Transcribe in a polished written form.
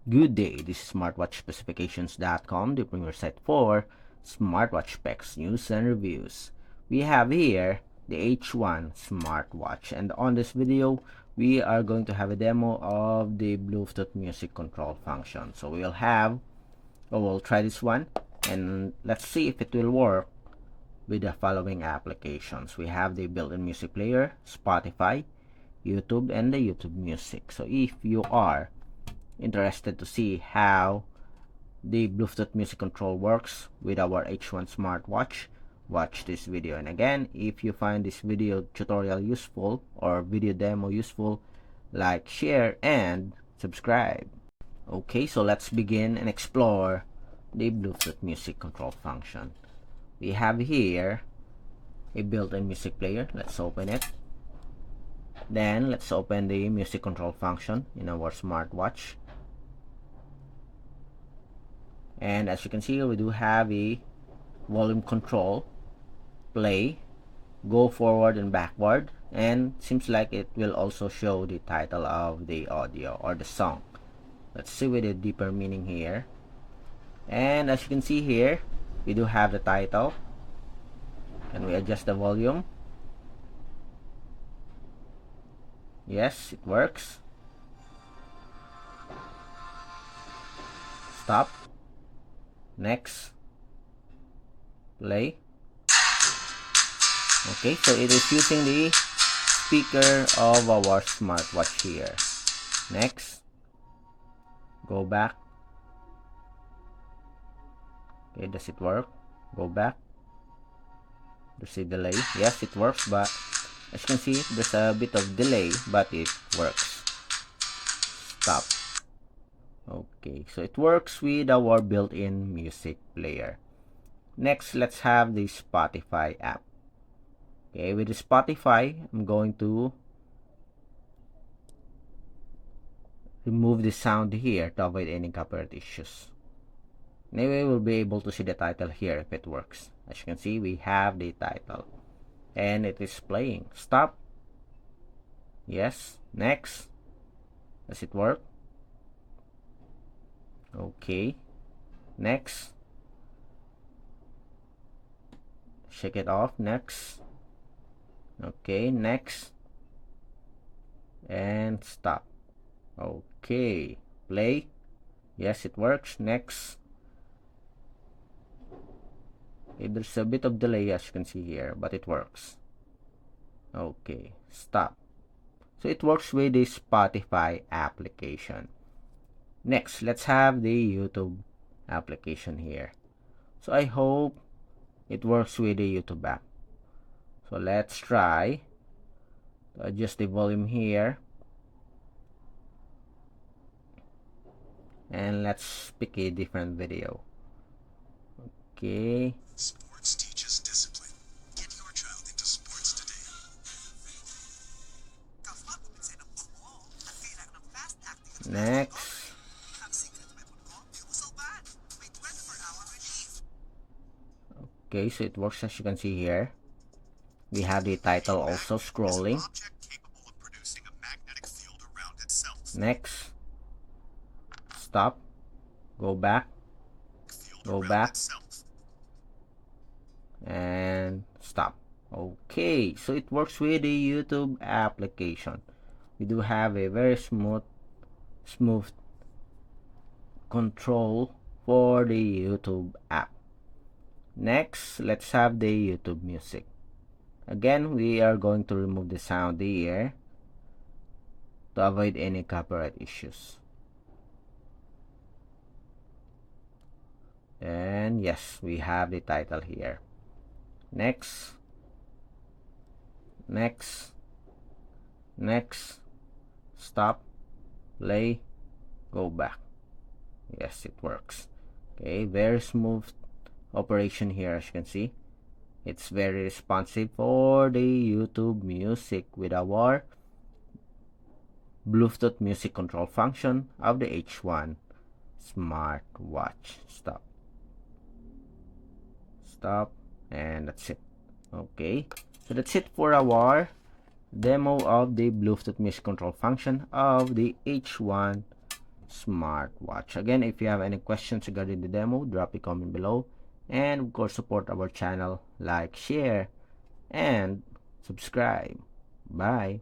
Good day, this is smartwatchspecifications.com, the premier site for smartwatch specs, news, and reviews. We have here the H1 Smartwatch, and on this video, we are going to have a demo of the Bluetooth music control function. So we'll try this one, and let's see if it will work with the following applications. We have the built-in music player, Spotify, YouTube, and the YouTube Music. So if you are interested to see how the Bluetooth music control works with our H1 smartwatch, watch this video. And again, if you find this video tutorial useful or video demo useful, like, share, and subscribe. Okay, so let's begin and explore the Bluetooth music control function. We have here a built-in music player. Let's open it. Then let's open the music control function in our smartwatch. And as you can see, we do have a volume control, play, go forward and backward, and seems like it will also show the title of the audio or the song. Let's see with a deeper meaning here. And as you can see here, we do have the title, and we adjust the volume. Yes, it works. Stop. Next. Play. Okay, so it is using the speaker of our smartwatch here. Next. Go back. Okay, does it work? Go back. There's a delay. Yes, it works, but as you can see, there's a bit of delay, but it works. Stop. Okay, so it works with our built-in music player. Next, let's have the Spotify app. Okay, with the Spotify, I'm going to remove the sound here to avoid any copyright issues. Anyway, we'll be able to see the title here if it works. As you can see, we have the title. And it is playing. Stop. Yes. Next. Does it work? Okay. Next. Shake it off. Next. Okay. Next. And stop. Okay. Play. Yes, it works. Next. Okay, there's a bit of delay as you can see here, but it works. Okay. Stop. So it works with the Spotify application. Next, let's have the YouTube application here. So I hope it works with the YouTube app. So let's try to adjust the volume here. And let's pick a different video. Okay. Sports teaches discipline. Get your child into sports today. Next. Okay, so it works as you can see here. We have the title also scrolling. Next. Stop. Go back. Go back. And stop. Okay, so it works with the YouTube application. We do have a very smooth control for the YouTube app. Next, let's have the YouTube Music. Again, we are going to remove the sound here to avoid any copyright issues. And yes, we have the title here. Next. Next. Next. Stop. Play. Go back. Yes, it works. Okay, very smooth operation here as you can see. It's very responsive for the YouTube Music with our Bluetooth music control function of the H1 Smartwatch. Stop. Stop. And that's it. Okay, so that's it for our demo of the Bluetooth music control function of the H1 smartwatch. Again, if you have any questions regarding the demo, drop a comment below, and of course support our channel, like, share, and subscribe. Bye.